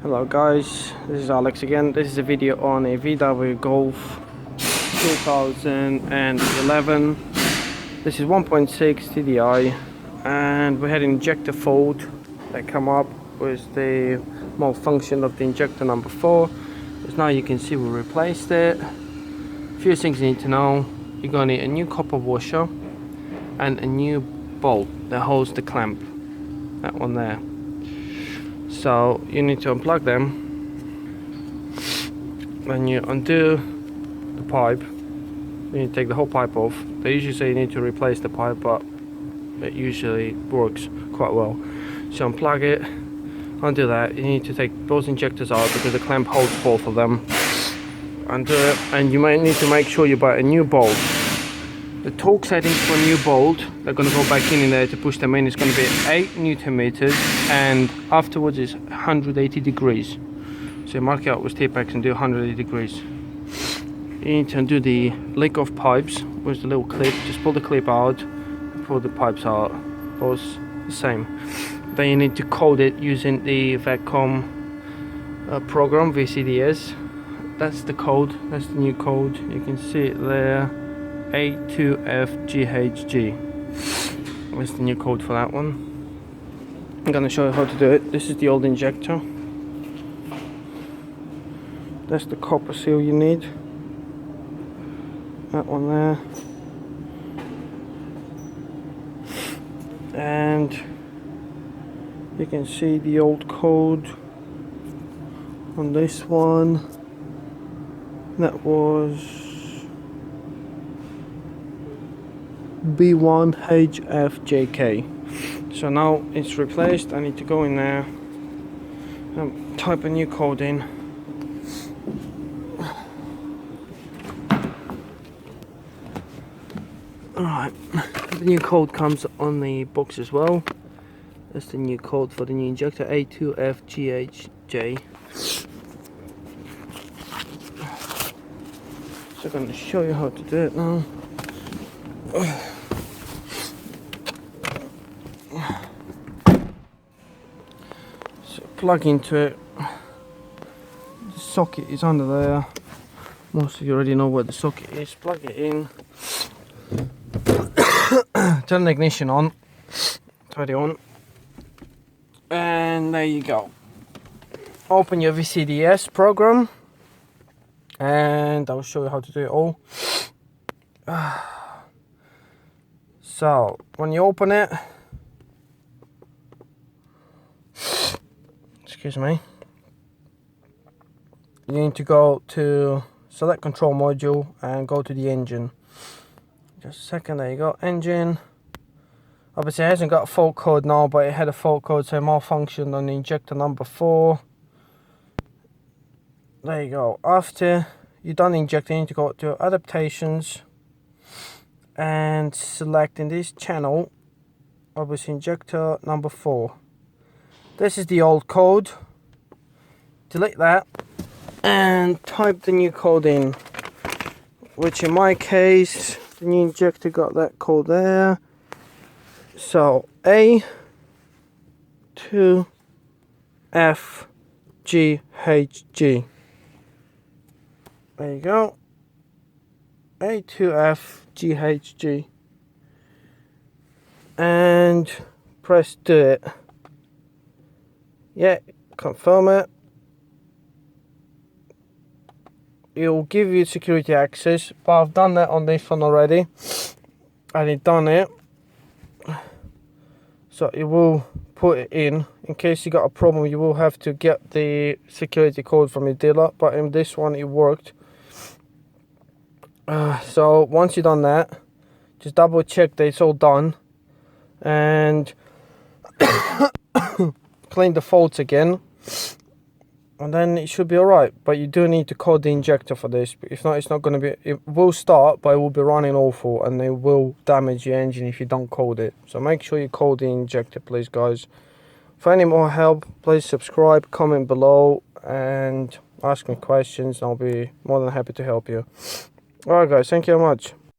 Hello guys, this is Alex again. This is a video on a VW Golf 2011. This is 1.6 TDI and we had an injector fault that come up with the malfunction of the injector number 4. As now you can see we replaced it. A few things you need to know. You're going to need a new copper washer and a new bolt that holds the clamp. That one there. So you need to unplug them. When you undo the pipe, you need to take the whole pipe off. They usually say you need to replace the pipe, but it usually works quite well. So unplug it, undo that. You need to take those injectors out because the clamp holds both of them. Undo it, and you might need to make sure you buy a new bolt. The torque settings for a new bolt, they're going to go back in there to push them in. It's going to be 8 Newton meters, and afterwards is 180 degrees. So you mark it out with T-Pex and do 180 degrees. You need to undo the leak-off pipes with the little clip. Just pull the clip out, pull the pipes out. Both the same. Then you need to code it using the Vag Com program, vcds. That's the code. That's the new code. You can see it there. A2FGHG. What's the new code for that one? I'm gonna show you how to do it. This is the old injector. That's the copper seal you need. That one there. And you can see the old code on this one. That was B1HFJK. So now it's replaced. I need to go in there and type a new code in. Alright, the new code comes on the box as well. That's the new code for the new injector, A2FGHJ. So I'm going to show you how to do it now. So plug into it. The socket is under there. Most of you already know where the socket is. Plug it in. Turn the ignition on. Turn it on. And there you go. Open your VCDS program. And I'll show you how to do it all. So when you open it, excuse me, you need to go to select control module and go to the engine. Just a second, there you go, engine. Obviously it hasn't got a fault code now, but it had a fault code, so it malfunctioned on the injector number 4. There you go. After you're done injecting, you need to go to adaptations and select in this channel, obviously injector number 4. This is the old code. Delete that and type the new code in, which in my case the new injector got that code there. So A2FGHG. There you go. A2FGHG. And press do it. Yeah, confirm it. It'll give you security access, but I've done that on this one already. And it done it. So it will put it in case you got a problem. You will have to get the security code from your dealer, but in this one it worked. So once you've done that, just double check that it's all done and clean the faults again, and then it should be alright. But you do need to code the injector for this. If not, it's not going to be, it will start but it will be running awful and it will damage your engine if you don't code it. So make sure you code the injector, please guys. For any more help, please subscribe, comment below and ask me questions. I'll be more than happy to help you. Alright guys, thank you very much.